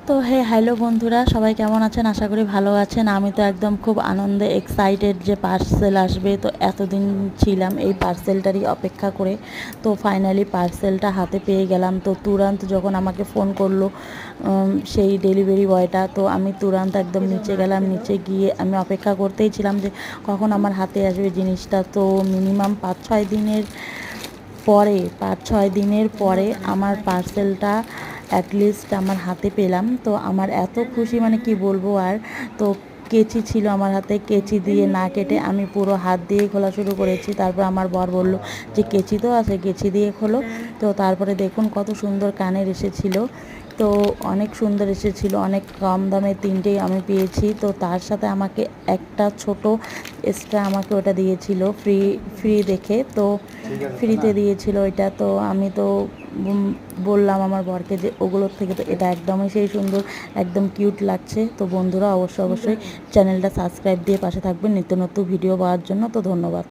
তো হ্যালো বন্ধুরা, সবাই কেমন আছেন? আশা করি ভালো আছেন। আমি তো একদম খুব আনন্দে এক্সাইটেড যে পার্সেল আসবে। তো এতদিন ছিলাম এই পার্সেলটারই অপেক্ষা করে। তো ফাইনালি পার্সেলটা হাতে পেয়ে গেলাম। তো তুরান্ত যখন আমাকে ফোন করলো সেই ডেলিভারি বয়টা, তো আমি তুরান্ত একদম নিচে গেলাম। নিচে গিয়ে আমি অপেক্ষা করতেই ছিলাম যে কখন আমার হাতে আসবে জিনিসটা। তো মিনিমাম 5-6 দিনের পরে আমার পার্সেলটা অ্যাটলিস্ট আমার হাতে পেলাম। তো আমার এত খুশি, মানে কি বলবো আর। তো কেচি ছিল আমার হাতে, কেচি দিয়ে না কেটে আমি পুরো হাত দিয়ে খোলা শুরু করেছি। তারপর আমার বর বলল যে কেচি তো আছে, কেচি দিয়ে খোলো। তো তারপরে দেখুন কত সুন্দর কানের এসেছিলো। তো অনেক সুন্দর এসেছিলো, অনেক কম দামে তিনটেই আমি পেয়েছি। তো তার সাথে আমাকে একটা ছোট এক্সট্রা আমাকে ওটা দিয়েছিল ফ্রি, দেখে। তো ফ্রিতে দিয়েছিল ওইটা। তো আমি তো বললাম আমার বরকে যে ওগুলোর থেকে তো এটা একদমই সেই সুন্দর, একদম কিউট লাগছে। তো বন্ধুরা অবশ্যই চ্যানেলটা সাবস্ক্রাইব দিয়ে পাশে থাকবেন নিত্য নতুন ভিডিও পাওয়ার জন্য। তো ধন্যবাদ।